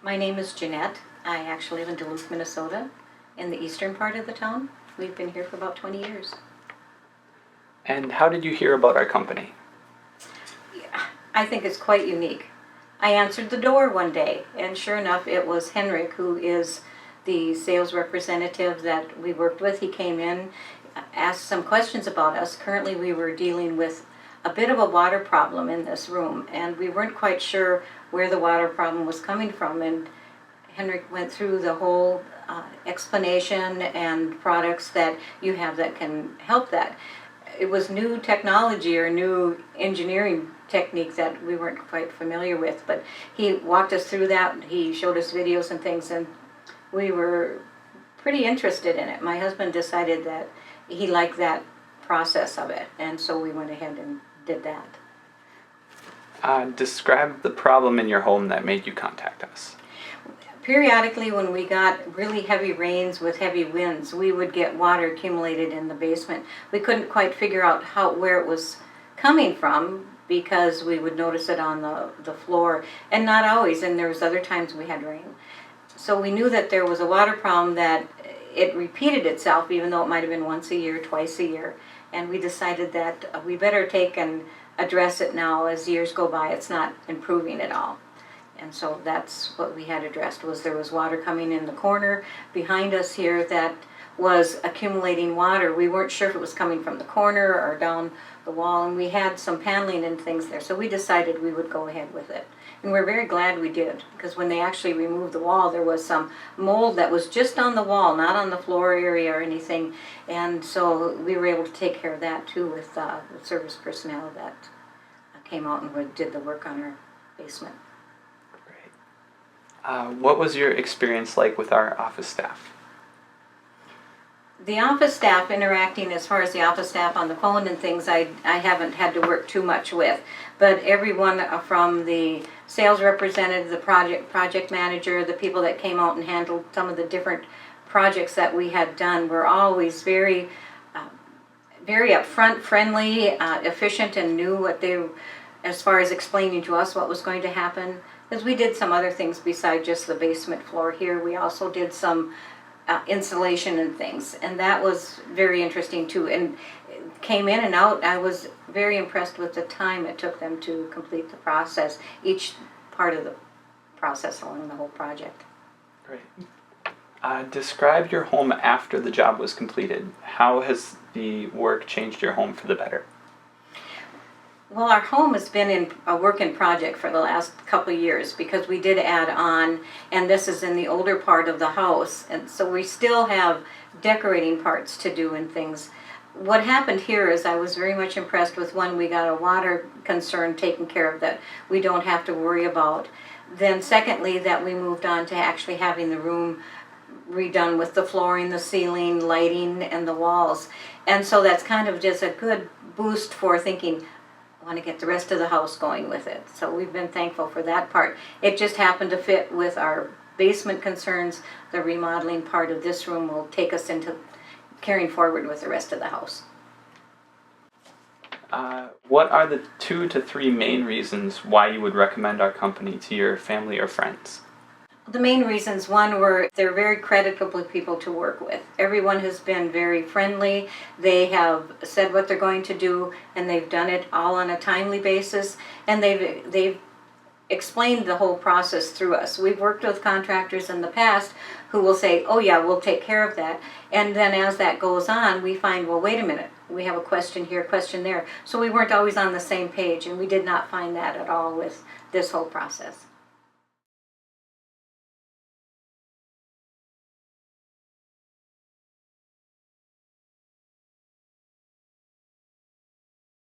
My name is Jeanette. I actually live in Duluth, Minnesota, in the eastern part of the town. We've been here for about 20 years. And how did you hear about our company? Yeah, I think it's quite unique. I answered the door one day, and sure enough, it was Henrik, who is the sales representative that we worked with. He came in, asked some questions about us. Currently, we were dealing with a bit of a water problem in this room, and we weren't quite sure where the water problem was coming from. And Henrik went through the whole explanation and products that you have that can help that. It was new technology or new engineering technique that we weren't quite familiar with, but he walked us through that. He showed us videos and things, and we were pretty interested in it. My husband decided that he liked that process of it, and so we went ahead and did that. Describe the problem in your home that made you contact us. Periodically, when we got really heavy rains with heavy winds, we would get water accumulated in the basement. We couldn't quite figure out where it was coming from because we would notice it on the floor, and not always, and there was other times we had rain. So we knew that there was a water problem, that it repeated itself, even though it might have been once a year, twice a year, and we decided that we better take and address it now. As years go by, it's not improving at all. And so that's what we had addressed, was there was water coming in the corner behind us here that was accumulating water. We weren't sure if it was coming from the corner or down the wall, and we had some paneling and things there, so we decided we would go ahead with it. And we're very glad we did, because when they actually removed the wall, there was some mold that was just on the wall, not on the floor area or anything, and so we were able to take care of that too with the service personnel that came out and did the work on our basement. What was your experience like with our office staff? The office staff interacting, as far as the office staff on the phone and things, I haven't had to work too much with. But everyone from the sales representative, the project manager, the people that came out and handled some of the different projects that we had done were always very upfront, friendly, efficient, and knew what they, as far as explaining to us what was going to happen. Because we did some other things besides just the basement floor here. We also did some insulation and things, and that was very interesting too, and came in and out. I was very impressed with the time it took them to complete the process, each part of the process along the whole project. Great. Describe your home after the job was completed. How has the work changed your home for the better? Well, our home has been in a work in project for the last couple of years, because we did add on, and this is in the older part of the house, and so we still have decorating parts to do and things. What happened here is I was very much impressed with, one, we got a water concern taken care of that we don't have to worry about. Then secondly, that we moved on to actually having the room redone with the flooring, the ceiling, lighting, and the walls. And so that's kind of just a good boost for thinking, want to get the rest of the house going with it. So we've been thankful for that part. It just happened to fit with our basement concerns. The remodeling part of this room will take us into carrying forward with the rest of the house. What are the 2 to 3 main reasons why you would recommend our company to your family or friends? The main reasons, one, were they're very creditable people to work with. Everyone has been very friendly. They have said what they're going to do, and they've done it all on a timely basis, and they've explained the whole process through us. We've worked with contractors in the past who will say, oh yeah, we'll take care of that. And then as that goes on, we find, well, wait a minute, we have a question here, question there. So we weren't always on the same page, and we did not find that at all with this whole process.